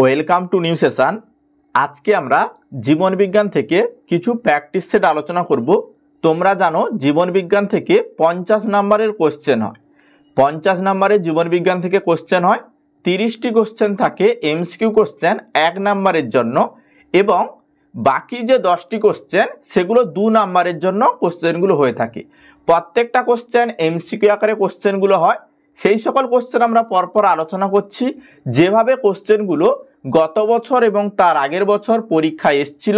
Welcome to new session. আজকে আমরা জীবন বিজ্ঞান থেকে কিছু প্র্যাকটিস সেট আলোচনা করব। তোমরা জানো জীবন বিজ্ঞান থেকে 50 নম্বরের কোশ্চেন হয়। 50 নম্বরের জীবন বিজ্ঞান থেকে কোশ্চেন হয়। 30টি কোশ্চেন থাকে এমসিকিউ কোশ্চেন 1 নম্বরের জন্য, এবং বাকি যে 10টি কোশ্চেন সেগুলো 2 নম্বরের জন্য কোশ্চেনগুলো হয়ে থাকে। প্রত্যেকটা কোশ্চেন এমসিকিউ আকারে কোশ্চেনগুলো হয়। সেই সকল কোশ্চেন আমরা পরপর আলোচনা করছি। যেভাবে কোশ্চেনগুলো গত বছর এবং তার আগের বছর পরীক্ষায় এসেছিল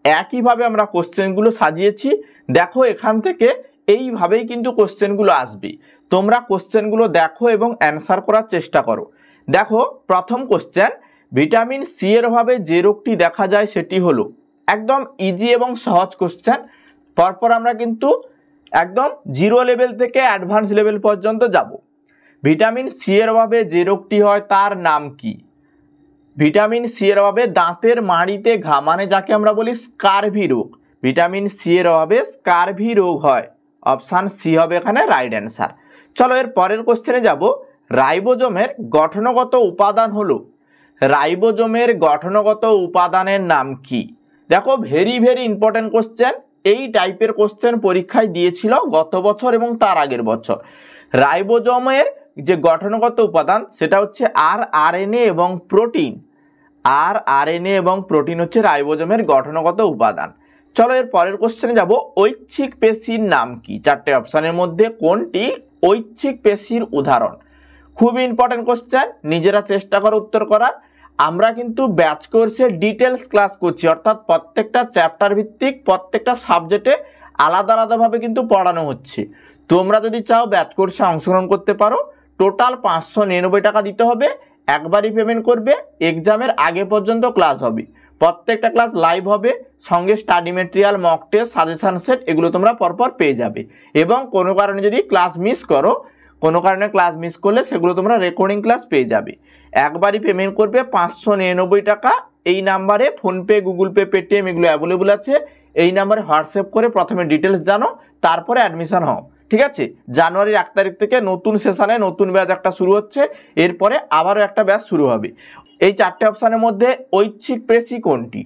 একইভাবে আমরা কোশ্চেনগুলো সাজিয়েছি। দেখো এখান থেকে এইভাবেই কিন্তু কোশ্চেনগুলো আসবে। তোমরা কোশ্চেনগুলো দেখো এবং অ্যান্সার করার চেষ্টা করো। দেখো প্রথম কোশ্চেন, ভিটামিন সি এর অভাবে যে রোগটি দেখা যায় সেটি হলো, একদম ইজি এবং সহজ কোশ্চেন। পরপর আমরা কিন্তু একদম জিরো লেভেল থেকে অ্যাডভান্স লেভেল পর্যন্ত যাব। ভিটামিন সি এর অভাবে যে রোগটি হয় তার নাম কি? ভিটামিন সি এর অভাবে দাঁতের মাড়িতে ঘা, মানে যাকে আমরা বলি স্কারভি রোগ। ভিটামিন সি এর অভাবে স্কারভি রোগ হয়। অপশান সি হবে এখানে রাইট অ্যান্সার। চলো এর পরের কোশ্চেনে যাব। রাইবোজোমের গঠনগত উপাদান হলো, রাইবোজোমের গঠনগত উপাদানের নাম কি? দেখো ভেরি ইম্পর্টেন্ট কোশ্চেন। এই টাইপের কোশ্চেন পরীক্ষায় দিয়েছিল গত বছর এবং তার আগের বছর। রাইবোজোমের যে গঠনগত উপাদান সেটা হচ্ছে আরএনএ এবং প্রোটিন। আরএনএ এবং প্রোটিন হচ্ছে রাইবোজোমের গঠনগত উপাদান। চলো এর পরের কোশ্চেনে যাব। ঐচ্ছিক পেশির নাম কি? 4টে অপশানের মধ্যে কোনটি ঐচ্ছিক পেশির উদাহরণ? খুব ইম্পর্টেন্ট কোশ্চেন, নিজেরা চেষ্টা করো উত্তর করার। আমরা কিন্তু ব্যাচ কোর্সে ডিটেলস ক্লাস করছি, অর্থাৎ প্রত্যেকটা চ্যাপ্টার ভিত্তিক প্রত্যেকটা সাবজেক্টে আলাদাভাবে কিন্তু পড়ানো হচ্ছে। তোমরা যদি চাও ব্যাচ কোর্সে অংশগ্রহণ করতে পারো। টোটাল 599 টাকা দিতে হবে, একবারই পেমেন্ট করবে। এক্সামের আগে পর্যন্ত ক্লাস হবে, প্রত্যেকটা ক্লাস লাইভ হবে, সঙ্গে study material, mock test, suggestion set এগুলো তোমরা পরপর পেয়ে যাবে। এবং কোনো কারণে যদি ক্লাস মিস করো, কোনো কারণে ক্লাস মিস করলে সেগুলো তোমরা রেকর্ডিং ক্লাস পেয়ে যাবে। একবারই পেমেন্ট করবে 599 টাকা। এই নাম্বারে ফোনপে, গুগল পে, পেটিএম এগুলো অ্যাভেলেবল আছে। এই নাম্বারে হোয়াটসঅ্যাপ করে প্রথমে ডিটেলস জানো, তারপরে অ্যাডমিশন হও। ঠিক আছে? জানুয়ারির 1 তারিখ থেকে নতুন সেশনে নতুন ব্যাচ একটা শুরু হচ্ছে, এরপরে আবারও একটা ব্যাচ শুরু হবে। এই 4টে অপশানের মধ্যে ঐচ্ছিক পেশি কোনটি?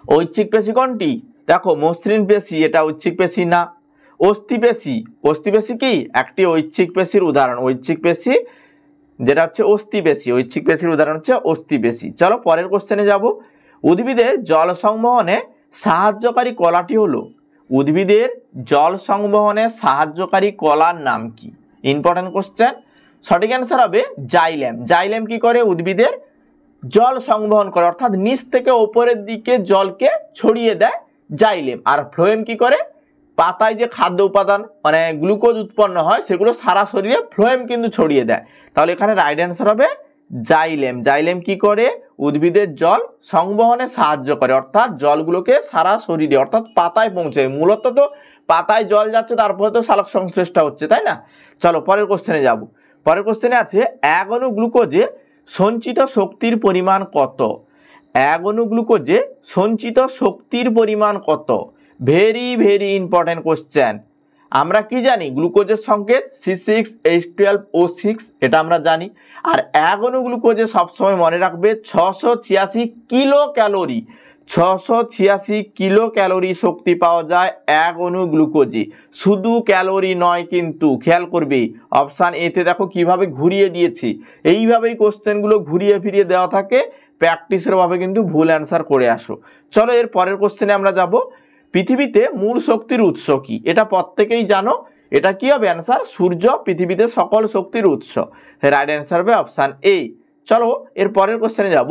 ঐচ্ছিক পেশি কোনটি? দেখো মসৃণ পেশি, এটা ঐচ্ছিক পেশি না। অস্থিপেশি, অস্থিপেশি কি? একটি ঐচ্ছিক পেশির উদাহরণ। ঐচ্ছিক পেশি যেটা হচ্ছে অস্থিপেশি, ঐচ্ছিক পেশির উদাহরণ হচ্ছে অস্থিপেশি। চলো পরের কোশ্চেনে যাব। উদ্ভিদের জল সংবহনে সাহায্যকারী কলাটি হলো, উদ্ভিদের জল সংবহনে সাহায্যকারী কলার নাম কি? Important question. সঠিক অ্যান্সার হবে জাইলেম। জাইলেম কি করে? উদ্ভিদের জল সংবহন করে, অর্থাৎ নিচ থেকে ওপরের দিকে জলকে ছড়িয়ে দেয় জাইলেম। আর ফ্লোয়েম কি করে? পাতায় যে খাদ্য উপাদান মানে গ্লুকোজ উৎপন্ন হয় সেগুলো সারা শরীরে ফ্লোয়েম কিন্তু ছড়িয়ে দেয়। তাহলে এখানে রাইট অ্যান্সার হবে জাইলেম। জাইলেম কি করে? উদ্ভিদের জল সংবহনে সাহায্য করে, অর্থাৎ জলগুলোকে সারা শরীরে অর্থাৎ পাতায় পৌঁছায়। মূলত তো পাতায় জল যাচ্ছে, তারপরে তো সালোক সংশ্লেষটা হচ্ছে, তাই না? চলো পরের কোশ্চেনে যাব। পরের কোশ্চেনে আছে 1 অণু গ্লুকোজে সঞ্চিত শক্তির পরিমাণ কত? 1 অণু গ্লুকোজে সঞ্চিত শক্তির পরিমাণ কত? Very important question. আমরা কি জানি? গ্লুকোজের সংকেত C6H12O6, এটা আমরা জানি। আর 1 অণু গ্লুকোজে সবসময় মনে রাখবে 686 কিলো ক্যালোরি। 686 কিলো ক্যালোরি শক্তি পাওয়া যায় 1 অণু গ্লুকোজে। শুধু ক্যালোরি নয় কিন্তু, খেয়াল করবে অপশান এতে দেখো কিভাবে ঘুরিয়ে দিয়েছি। এইভাবেই কোশ্চেনগুলো ঘুরিয়ে ফিরিয়ে দেওয়া থাকে, প্র্যাকটিসের ভাবে কিন্তু ভুল অ্যান্সার করে আসো। চলো এর পরের কোশ্চেনে আমরা যাব। পৃথিবীতে মূল শক্তির উৎস কি? এটা প্রত্যেকেই জানো। এটা কি হবে অ্যান্সার? সূর্য পৃথিবীতে সকল শক্তির উৎস। রাইট অ্যান্সার হবে অপশান এ। চলো এর পরের কোশ্চেনে যাব।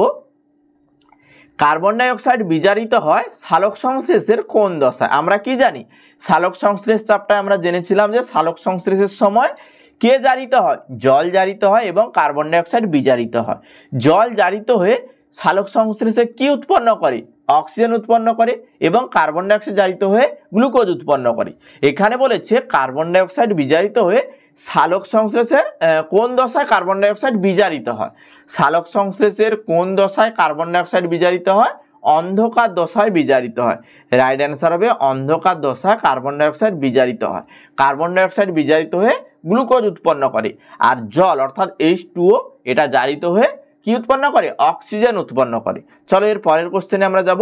কার্বন ডাই অক্সাইড বিজারিত হয় সালোক সংশ্লেষের কোন দশায়? আমরা কি জানি? সালোক সংশ্লেষ চ্যাপ্টারে আমরা জেনেছিলাম যে সালোক সংশ্লেষের সময় কে জারিত হয়? জল জারিত হয় এবং কার্বন ডাই অক্সাইড বিজারিত হয়। জল জারিত হয়ে সালোক সংশ্লেষে কি উৎপন্ন করে? অক্সিজেন উৎপন্ন করে, এবং কার্বন ডাই অক্সাইড জারিত হয়ে গ্লুকোজ উৎপন্ন করে। এখানে বলেছে কার্বন ডাই অক্সাইড বিজারিত হয়ে সালোক সংশ্লেষের কোন দশায় কার্বন ডাই অক্সাইড বিজারিত হয়? সালোক সংশ্লেষের কোন দশায় কার্বন ডাই অক্সাইড বিজারিত হয়? অন্ধকার দশায় বিজারিত হয়। রাইট অ্যান্সার হবে অন্ধকার দশায় কার্বন ডাই অক্সাইড বিজারিত হয়। কার্বন ডাই অক্সাইড বিজারিত হয়ে গ্লুকোজ উৎপন্ন করে। আর জল অর্থাৎ H2O এটা জারিত হয়ে কি উৎপন্ন করে? অক্সিজেন উৎপন্ন করে। চলো এর পরের কোশ্চেনে আমরা যাব।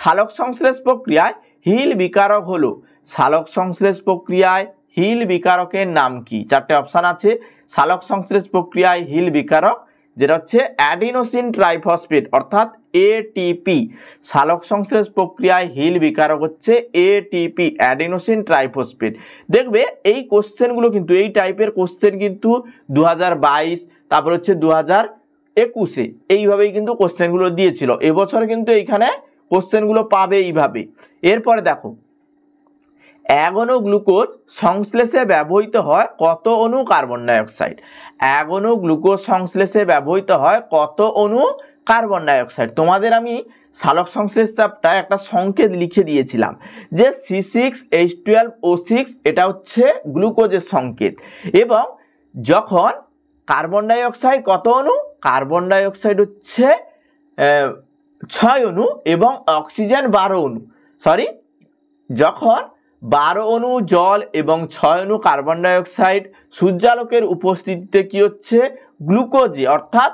সালোক সংশ্লেষ প্রক্রিয়ায় হিল বিকারক হলো, সালোক সংশ্লেষ প্রক্রিয়ায় হিল বিকারকের নাম কি? চারটে অপশান আছে। সালোক সংশ্লেষ প্রক্রিয়ায় হিল বিকারক যেটা হচ্ছে অ্যাডিনোসিন ট্রাইফসফেট অর্থাৎ এটিপি। সালোক সংশ্লেষ প্রক্রিয়ায় হিল বিকারক হচ্ছে এটিপি, অ্যাডিনোসিন ট্রাইফসফেট। দেখবে এই কোশ্চেনগুলো কিন্তু, এই টাইপের কোশ্চেন কিন্তু 2022 তারপর হচ্ছে 2021-এ এইভাবেই কিন্তু কোশ্চেনগুলো দিয়েছিল। এবছর কিন্তু এইখানে কোশ্চেনগুলো পাবে এইভাবে। এরপরে দেখো, 1 অণু গ্লুকোজ সংশ্লেষে ব্যবহৃত হয় কত অণু কার্বন ডাইঅক্সাইড? 1 অণু গ্লুকোজ সংশ্লেষে ব্যবহৃত হয় কত অণু কার্বন ডাইঅক্সাইড? তোমাদের আমি সালোক সংশ্লেষ চাপটা একটা সংকেত লিখে দিয়েছিলাম যে C6H12O6 এটা হচ্ছে গ্লুকোজের সংকেত। এবং যখন কার্বন ডাইঅক্সাইড কত অণু? কার্বন ডাইঅক্সাইড হচ্ছে 6 অণু এবং অক্সিজেন 12 অণু। সরি, যখন 12 অণু জল এবং 6 অণু কার্বন ডাইঅক্সাইড সূর্যালোকের উপস্থিতিতে কি হচ্ছে? গ্লুকোজে, অর্থাৎ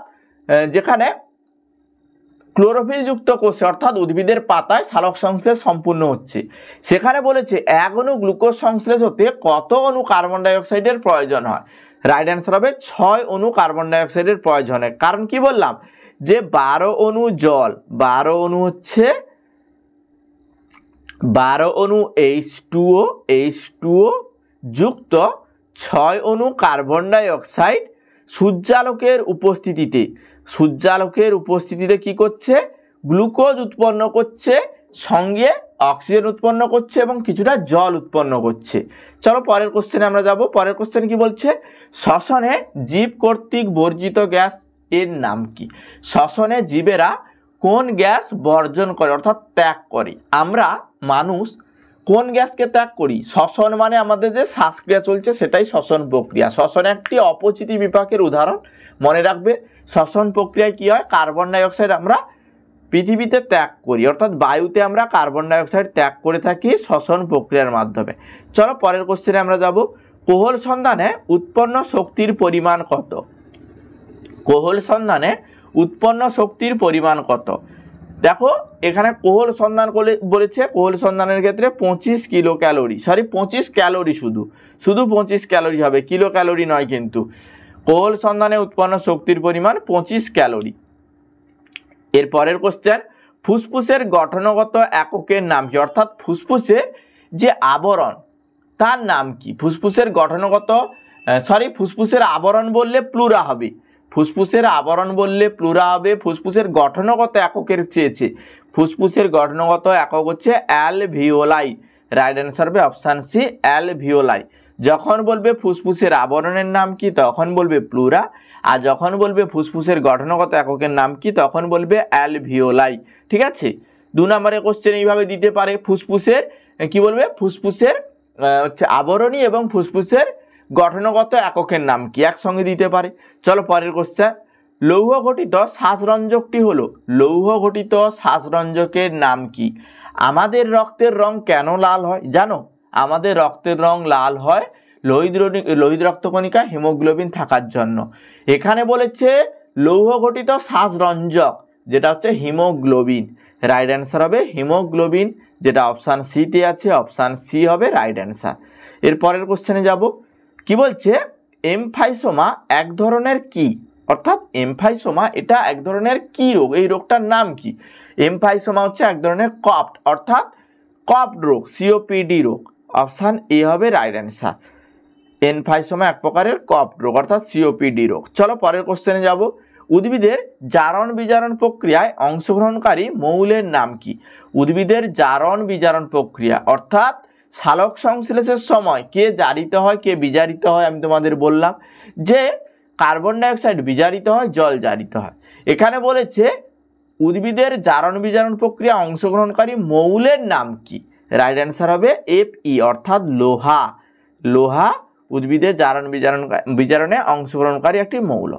যেখানে ক্লোরোফিল যুক্ত কোষে অর্থাৎ উদ্ভিদের পাতায় সালোক সংশ্লেষ সম্পূর্ণ হচ্ছে, সেখানে বলেছে 1 অণু গ্লুকোজ সংশ্লেষ হতে কত অণু কার্বন ডাইঅক্সাইডের প্রয়োজন হয়? রাইট অ্যান্সার হবে 6 অণু কার্বন ডাইঅক্সাইডের প্রয়োজন হয়। কারণ কি বললাম যে 12 অণু জল, 12 অণু হচ্ছে 12 অণু H2O যুক্ত 6 অণু কার্বন ডাইঅক্সাইড সূর্যালোকের উপস্থিতিতে কি করছে? গ্লুকোজ উৎপন্ন করছে, সঙ্গে অক্সিজেন উৎপন্ন করছে এবং কিছুটা জল উৎপন্ন করছে। চলো পরের কোশ্চেনে আমরা যাব। পরের কোশ্চেন কি বলছে? শ্বসনে জীব কর্তৃক বর্জিত গ্যাস এর নাম কি? শ্বসনে জীবেরা কোন গ্যাস বর্জন করে অর্থাৎ ত্যাগ করে? আমরা মানুষ কোন গ্যাসকে ত্যাগ করি? শ্বসন মানে আমাদের যে শ্বাসক্রিয়া চলছে সেটাই শ্বসন প্রক্রিয়া। শ্বসন একটি অপচিতি বিপাকের উদাহরণ, মনে রাখবে। শ্বসন প্রক্রিয়ায় কি হয়? কার্বন ডাইঅক্সাইড আমরা পৃথিবীতে ত্যাগ করি, অর্থাৎ বায়ুতে আমরা কার্বন ডাইঅক্সাইড ত্যাগ করে থাকি শ্বসন প্রক্রিয়ার মাধ্যমে। চলো পরের কোশ্চেনে আমরা যাব। কোহল সন্ধানে উৎপন্ন শক্তির পরিমাণ কত? কোহল সন্ধানে উৎপন্ন শক্তির পরিমাণ কত? দেখো এখানে কোহল সন্ধান বলেছে, কোহল সন্ধানের ক্ষেত্রে 25 কিলো ক্যালোরি, সরি 25 ক্যালোরি, শুধু 25 ক্যালোরি হবে, কিলো ক্যালোরি নয় কিন্তু। কোহল সন্ধানে উৎপন্ন শক্তির পরিমাণ 25 ক্যালোরি। এর পরের কোশ্চেন, ফুসফুসের গঠনগত এককের নাম কি? অর্থাৎ ফুসফুসের যে আবরণ তার নাম কি? ফুসফুসের আবরণ বললে প্লুরা হবে, ফুসফুসের আবরণ বললে প্লুরা হবে। ফুসফুসের গঠনগত এককের চেয়েছে, ফুসফুসের গঠনগত একক হচ্ছে অ্যালভিওলাই। রাইট অ্যান্সার হবে অপশান সি, অ্যালভিওলাই। যখন বলবে ফুসফুসের আবরণের নাম কি তখন বলবে প্লুরা, আর যখন বলবে ফুসফুসের গঠনগত এককের নাম কি তখন বলবে অ্যালভিওলাই। ঠিক আছে, 2 নম্বরের কোশ্চেন এইভাবে দিতে পারে। ফুসফুসের কি বলবে? ফুসফুসের হচ্ছে আবরণী এবং ফুসফুসের গঠনগত এককের নাম কি একসঙ্গে দিতে পারে। চলো পরের কোশ্চেন, লৌহ ঘটিত শ্বাসরঞ্জকটি হলো, লৌহ ঘটিত শ্বাসরঞ্জকের নাম কি? আমাদের রক্তের রং কেন লাল হয় জানো? আমাদের রক্তের রং লাল হয় লোহিত রক্তকণিকা হিমোগ্লোবিন থাকার জন্য। এখানে বলেছে লৌহ ঘটিত শ্বাসরঞ্জক যেটা হচ্ছে হিমোগ্লোবিন। রাইট অ্যান্সার হবে হিমোগ্লোবিন, যেটা অপশান সিতে আছে, অপশান সি হবে রাইট অ্যান্সার। এর পরের কোশ্চেনে যাব। কি বলছে? এমফাইসোমা এক ধরনের কি? অর্থাৎ এমফাইসোমা এটা এক ধরনের কি রোগ? এই রোগটার নাম কি? এমফাইসোমা হচ্ছে এক ধরনের কফট, অর্থাৎ কফট রোগ, সিওপিডি রোগ। অপশান এ হবে রাইট অ্যান্সার। এমফাইসোমা এক প্রকারের কফট রোগ অর্থাৎ সিওপিডি রোগ। চলো পরের কোশ্চেনে যাব। উদ্ভিদের জারণ বিজারণ প্রক্রিয়ায় অংশগ্রহণকারী মৌলের নাম কি? উদ্ভিদের জারণ বিজারণ প্রক্রিয়া অর্থাৎ সালোক সংশ্লেষের সময় কে জারিত হয় কে বিজারিত হয়? আমি তোমাদের বললাম যে কার্বন ডাইঅক্সাইড বিজারিত হয়, জল জারিত হয়। এখানে বলেছে উদ্ভিদের জারণ বিজারণ প্রক্রিয়া অংশগ্রহণকারী মৌলের নাম কি? রাইট অ্যান্সার হবে Fe অর্থাৎ লোহা। লোহা উদ্ভিদের জারণ বিজারণে অংশগ্রহণকারী একটি মৌল।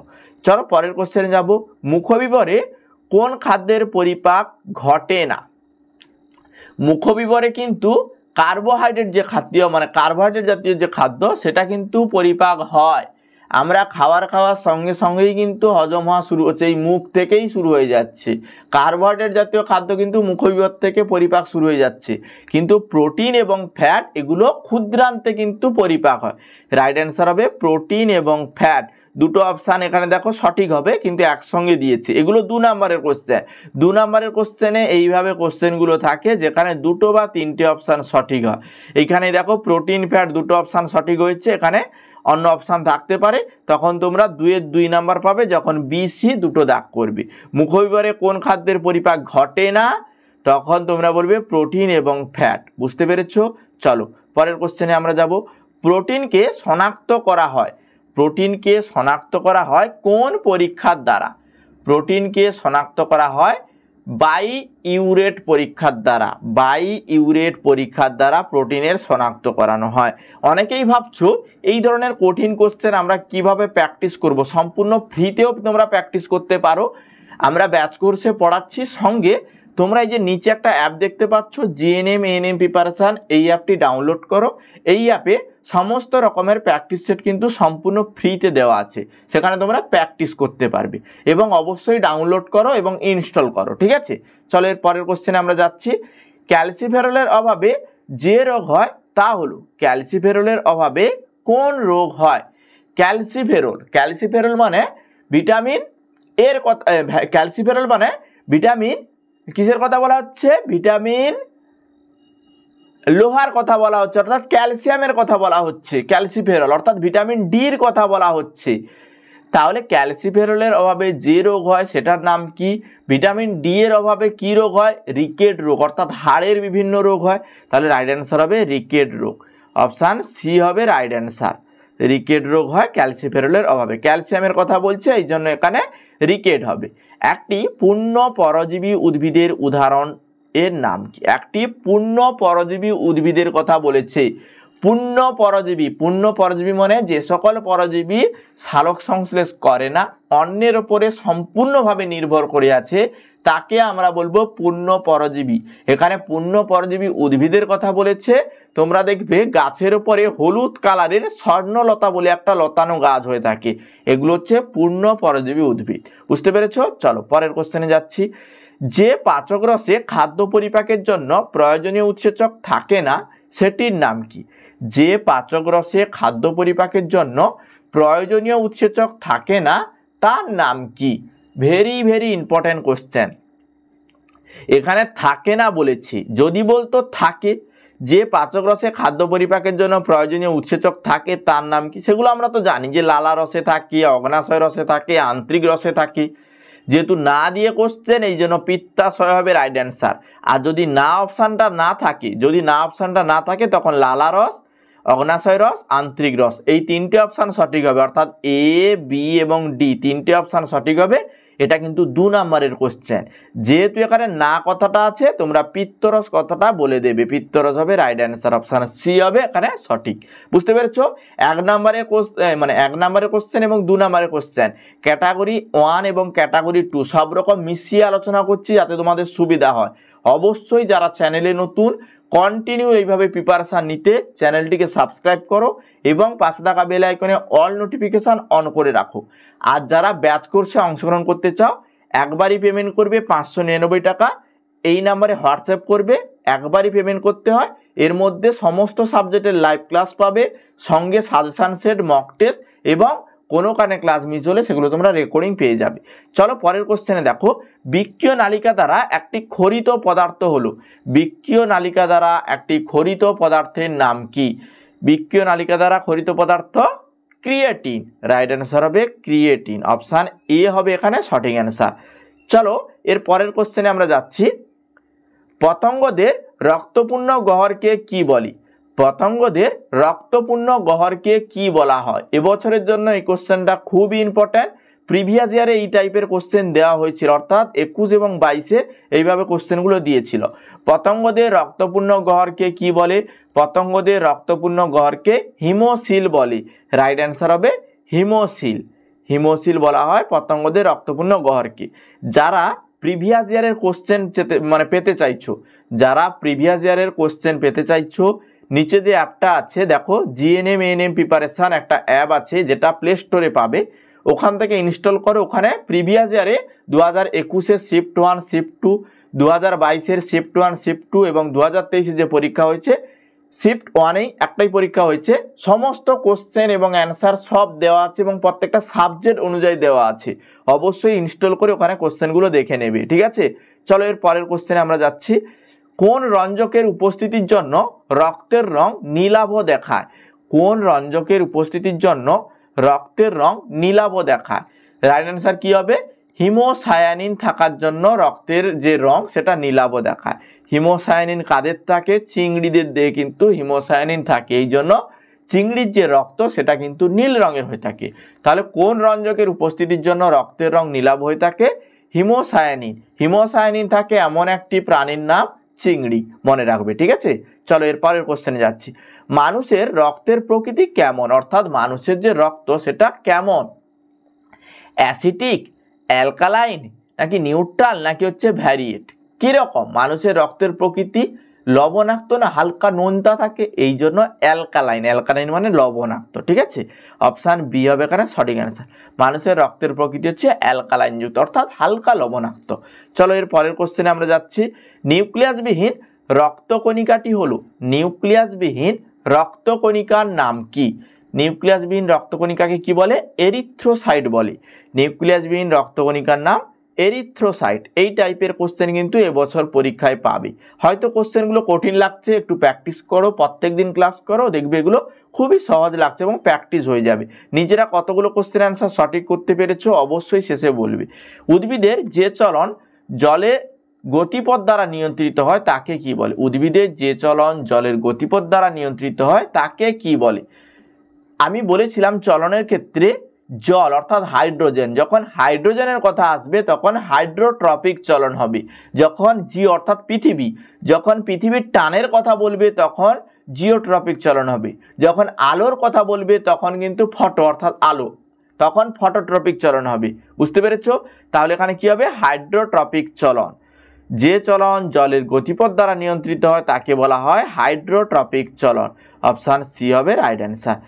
চলো পরের কোশ্চেনে যাব। মুখবিবরে কোন খাদ্যের পরিপাক ঘটে না? মুখবিবরে কিন্তু কার্বোহাইড্রেট যে খাদ্য, মানে কার্বোহাইড্রেট জাতীয় যে খাদ্য সেটা কিন্তু পরিপাক হয়। আমরা খাওয়ার সঙ্গে সঙ্গেই কিন্তু হজম হওয়া শুরু হচ্ছে, এই মুখ থেকেই শুরু হয়ে যাচ্ছে। কার্বোহাইড্রেট জাতীয় খাদ্য কিন্তু মুখবিবর থেকে পরিপাক শুরু হয়ে যাচ্ছে, কিন্তু প্রোটিন এবং ফ্যাট এগুলো ক্ষুদ্রান্তে কিন্তু পরিপাক হয়। রাইট অ্যান্সার হবে প্রোটিন এবং ফ্যাট। দুটো অপশান এখানে দেখো সঠিক হবে, কিন্তু একসঙ্গে দিয়েছে। এগুলো 2 নম্বরের কোশ্চেন। 2 নম্বরের কোশ্চেনে এইভাবে কোশ্চেনগুলো থাকে যেখানে দুটো বা তিনটে অপশান সঠিক হয়। এইখানে দেখো প্রোটিন ফ্যাট দুটো অপশান সঠিক হয়েছে, এখানে অন্য অপশান থাকতে পারে, তখন তোমরা 2-এর 2 নাম্বার পাবে যখন বি সি দুটো দাগ করবে। মুখবিবরে কোন খাদ্যের পরিপাক ঘটে না, তখন তোমরা বলবে প্রোটিন এবং ফ্যাট। বুঝতে পেরেছো? চলো পরের কোশ্চেনে আমরা যাব। প্রোটিনকে শনাক্ত করা হয়, প্রোটিনকে শনাক্ত করা হয় কোন পরীক্ষার দ্বারা? প্রোটিনকে শনাক্ত করা হয় বাই-ইউরেট পরীক্ষার দ্বারা। বাই-ইউরেট পরীক্ষার দ্বারা প্রোটিনের শনাক্ত করানো হয়। অনেকেই ভাবছো এই ধরনের কঠিন কোশ্চেন আমরা কিভাবে প্র্যাকটিস করব। সম্পূর্ণ ফ্রিতেও তোমরা প্র্যাকটিস করতে পারো, আমরা ব্যাচ কোর্সে পড়াচ্ছি। সঙ্গে তোমরা এই যে নিচে একটা অ্যাপ দেখতে পাচ্ছ জিএনএম এএনএম প্রিপারেশন, এই অ্যাপটি ডাউনলোড করো। এই অ্যাপে সমস্ত রকমের প্র্যাকটিস সেট কিন্তু সম্পূর্ণ ফ্রিতে দেওয়া আছে, সেখানে তোমরা প্র্যাকটিস করতে পারবে। এবং অবশ্যই ডাউনলোড করো এবং ইনস্টল করো, ঠিক আছে? চলো এর পরের কোশ্চেনে আমরা যাচ্ছি। ক্যালসিফেরলের অভাবে যে রোগ হয় তা হলো, ক্যালসিফেরলের অভাবে কোন রোগ হয়? ক্যালসিফেরল, ক্যালসিফেরল মানে ভিটামিন এর কথা, ক্যালসিফেরল মানে ভিটামিন কিসের কথা বলা হচ্ছে? ভিটামিন লোহার কথা বলা হচ্ছে, অর্থাৎ ক্যালসিয়ামের কথা বলা হচ্ছে। ক্যালসিফেরল অর্থাৎ ভিটামিন ডির কথা বলা হচ্ছে। তাহলে ক্যালসিফেরলের অভাবে যে রোগ হয় সেটার নাম কি? ভিটামিন ডি এর অভাবে কি রোগ হয়? রিকেট রোগ, অর্থাৎ হাড়ের বিভিন্ন রোগ হয়। তাহলে রাইট অ্যান্সার হবে রিকেট রোগ। অপশান সি হবে রাইট অ্যান্সার। রিকেট রোগ হয় ক্যালসিফেরলের অভাবে। ক্যালসিয়ামের কথা বলছে, এই জন্য এখানে রিকেট হবে। একটি পূর্ণ পরজীবী উদ্ভিদের উদাহরণ এর নাম কি? একটি পূর্ণ পরজীবী উদ্ভিদের কথা বলেছে। পূর্ণ পরজীবী, পূর্ণ পরজীবী মানে যে সকল পরজীবী সালোক সংশ্লেষ করে না, অন্যের ওপরে সম্পূর্ণভাবে নির্ভর করে আছে, তাকে আমরা বলবো পূর্ণ পরজীবী। এখানে পূর্ণ পরজীবী উদ্ভিদের কথা বলেছে। তোমরা দেখবে গাছের উপরে হলুদ কালারের স্বর্ণলতা বলে একটা লতানো গাছ হয়ে থাকে, এগুলো হচ্ছে পূর্ণ পরজীবী উদ্ভিদ। বুঝতে পেরেছো? চলো পরের কোশ্চেনে যাচ্ছি। যে পাচক রসে খাদ্য পরিপাকের জন্য প্রয়োজনীয় উৎসেচক থাকে না সেটির নাম কি? যে পাচক রসে খাদ্য পরিপাকের জন্য প্রয়োজনীয় উৎসেচক থাকে না তার নাম কি? Very very important question. এখানে থাকে না বলেছি, যদি বলতো থাকে, যে পাচক রসে খাদ্য পরিপাকের জন্য প্রয়োজনীয় উৎসেচক থাকে তার নাম কি? সেগুলো আমরা তো জানি যে লালা রসে থাকে, অগ্নাশয় রসে থাকে, আন্ত্রিক রসে থাকে। যেহেতু না দিয়ে কোশ্চেন, এই জন্য পিত্তাশয় হবে রাইট অ্যান্সার। আর যদি না অপশানটা না থাকে, যদি না অপশানটা না থাকে তখন লালা রস, অগ্নাশয় রস, আন্ত্রিক রস, এই তিনটে অপশান সঠিক হবে। অর্থাৎ এ, বি এবং ডি তিনটে অপশান সঠিক হবে। এটা কিন্তু 2 নম্বরের কোশ্চেন। যেহেতু এখানে না কথাটা আছে, তোমরা পিত্তরস কথাটা বলে দেবে, পিত্তরস হবে রাইট অ্যান্সার। অপশান সি হবে এখানে সঠিক। বুঝতে পেরেছো? 1 নম্বরের কোশ্চেন মানে 1 নম্বরের কোশ্চেন এবং 2 নম্বরের কোশ্চেন, ক্যাটাগরি 1 এবং ক্যাটাগরি 2 সব রকম মিশিয়ে আলোচনা করছি যাতে তোমাদের সুবিধা হয়। অবশ্যই যারা চ্যানেলে নতুন, কন্টিনিউ এইভাবে প্রিপারেশান নিতে চ্যানেলটিকে সাবস্ক্রাইব করো এবং পাশে থাকা বেল আইকনে অল নোটিফিকেশান অন করে রাখো। আর যারা ব্যাচ কোর্সে অংশগ্রহণ করতে চাও, একবারই পেমেন্ট করবে 599 টাকা। এই নাম্বারে হোয়াটসঅ্যাপ করবে, একবারই পেমেন্ট করতে হয়। এর মধ্যে সমস্ত সাবজেক্টের লাইভ ক্লাস পাবে, সঙ্গে সাজেশান সেট, মক টেস্ট এবং কোনো কারণে ক্লাস মিস হলে সেগুলো তোমরা রেকর্ডিং পেয়ে যাবে। চলো পরের কোশ্চেনে দেখো। বৃক্কীয় নালিকা দ্বারা একটি ক্ষরিত পদার্থ হলো, বৃক্কীয় নালিকা দ্বারা একটি ক্ষরিত পদার্থের নাম কি? বৃক্কীয় নালিকা দ্বারা ক্ষরিত পদার্থ ক্রিয়েটিন। রাইট অ্যান্সার হবে ক্রিয়েটিন। অপশান এ হবে এখানে সঠিক অ্যান্সার। চলো এর পরের কোশ্চেনে আমরা যাচ্ছি। পতঙ্গদের রক্তপূর্ণ গহ্বরকে কি বলি? পতঙ্গদের রক্তপূর্ণ গহ্বরকে কি বলা হয়? এবছরের জন্য এই কোশ্চেনটা খুবই ইম্পর্ট্যান্ট। প্রিভিয়াস ইয়ারে এই টাইপের কোশ্চেন দেওয়া হয়েছিল, অর্থাৎ 21 এবং 22-এ এইভাবে কোশ্চেনগুলো দিয়েছিল। পতঙ্গদের রক্তপূর্ণ গহ্বরকে কি বলে? পতঙ্গদের রক্তপূর্ণ গহ্বরকে হিমোসিল বলে। রাইট অ্যান্সার হবে হিমোসিল। হিমোসিল বলা হয় পতঙ্গদের রক্তপূর্ণ গহ্বরকে। যারা প্রিভিয়াস ইয়ারের কোশ্চেন পেতে চাইছো, যারা প্রিভিয়াস ইয়ারের কোশ্চেন পেতে চাইছো, নিচে যে অ্যাপটা আছে দেখো জিএনএম এএনএম প্রিপারেশন একটা অ্যাপ আছে যেটা প্লে স্টোরে পাবে, ওখান থেকে ইনস্টল করে ওখানে প্রিভিয়াস ইয়ারে 2021-এর শিফট 1 শিফট 2, 2022-এর শিফট 1 শিফট 2 এবং 2023-এ যে পরীক্ষা হয়েছে শিফট 1-এই একটাই পরীক্ষা হয়েছে, সমস্ত কোশ্চেন এবং অ্যান্সার সব দেওয়া আছে এবং প্রত্যেকটা সাবজেক্ট অনুযায়ী দেওয়া আছে। অবশ্যই ইনস্টল করে ওখানে কোশ্চেনগুলো দেখে নেবে, ঠিক আছে। চলো এর পরের কোশ্চেনে আমরা যাচ্ছি। কোন রঞ্জকের উপস্থিতির জন্য রক্তের রং নীলাভ দেখায়? কোন রঞ্জকের উপস্থিতির জন্য রক্তের রং নীলাভ দেখায়? রাইট অ্যান্সার কি হবে? হিমোসায়ানিন থাকার জন্য রক্তের যে রং সেটা নীলাভ দেখায়। হিমোসায়ানিন কাদের থাকে? চিংড়িদের দেহে কিন্তু হিমোসায়ানিন থাকে, এই জন্য চিংড়ির যে রক্ত সেটা কিন্তু নীল রঙের হয়ে থাকে। তাহলে কোন রঞ্জকের উপস্থিতির জন্য রক্তের রং নীলাভ হয়ে থাকে? হিমোসায়ানিন। হিমোসায়ানিন থাকে এমন একটি প্রাণীর নাম চিংড়ি, মনে রাখবে, ঠিক আছে। চলো এর পরের কোশ্চেনে যাচ্ছি। মানুষের রক্তের প্রকৃতি কেমন, অর্থাৎ মানুষের যে রক্ত সেটা কেমন? অ্যাসিটিক, অ্যালকালাইন, নাকি নিউট্রাল, নাকি হচ্ছে ভ্যারিয়েট? কিরকম মানুষের রক্তের প্রকৃতি? লবণাক্ত না হালকা নোনতা থাকে, এই জন্য অ্যালকালাইন। অ্যালকালাইন মানে লবণাক্ত, ঠিক আছে। অপশান বি হবে এখানে সঠিক অ্যান্সার। মানুষের রক্তের প্রকৃতি হচ্ছে অ্যালকালাইন যুক্ত অর্থাৎ হালকা লবণাক্ত। চলো এর পরের কোশ্চেনে আমরা যাচ্ছি। নিউক্লিয়াসবিহীন রক্তকণিকাটি হলো, নিউক্লিয়াসবিহীন রক্তকণিকার নাম কি? নিউক্লিয়াসবিহীন রক্তকণিকাকে কি বলে? এরিথ্রোসাইট বলে। নিউক্লিয়াসবিহীন রক্তকণিকার নাম এরিথ্রোসাইট। এই টাইপের কোশ্চেন কিন্তু এবছর পরীক্ষায় পাবে। হয়তো কোশ্চেনগুলো কঠিন লাগছে, একটু প্র্যাকটিস করো, প্রত্যেকদিন ক্লাস করো, দেখবে এগুলো খুবই সহজ লাগছে এবং প্র্যাকটিস হয়ে যাবে। নিজেরা কতগুলো কোশ্চেন অ্যান্সার সঠিক করতে পেরেছো অবশ্যই শেষে বলবে। উদ্ভিদের যে চলন জলে গতিপথ দ্বারা নিয়ন্ত্রিত হয় তাকে কি বলে? উদ্ভিদের যে চলন জলের গতিপথ দ্বারা নিয়ন্ত্রিত হয় তাকে কি বলে? আমি বলেছিলাম চলনের ক্ষেত্রে জল অর্থাৎ হাইড্রোজেন, যখন হাইড্রোজেনের কথা আসবে তখন হাইড্রোট্রপিক চলন হবে। যখন জি অর্থাৎ পৃথিবী, যখন পৃথিবীর টানের কথা বলবে তখন জিওট্রপিক চলন হবে। যখন আলোর কথা বলবে তখন কিন্তু ফটো অর্থাৎ আলো, তখন ফটোট্রপিক চলন হবে। বুঝতে পেরেছো? তাহলে এখানে কি হবে? হাইড্রোট্রপিক চলন। যে চলন জলের গতিপথ দ্বারা নিয়ন্ত্রিত হয় তাকে বলা হয় হাইড্রোট্রপিক চলন। অপশান সি হবে রাইট অ্যান্সার।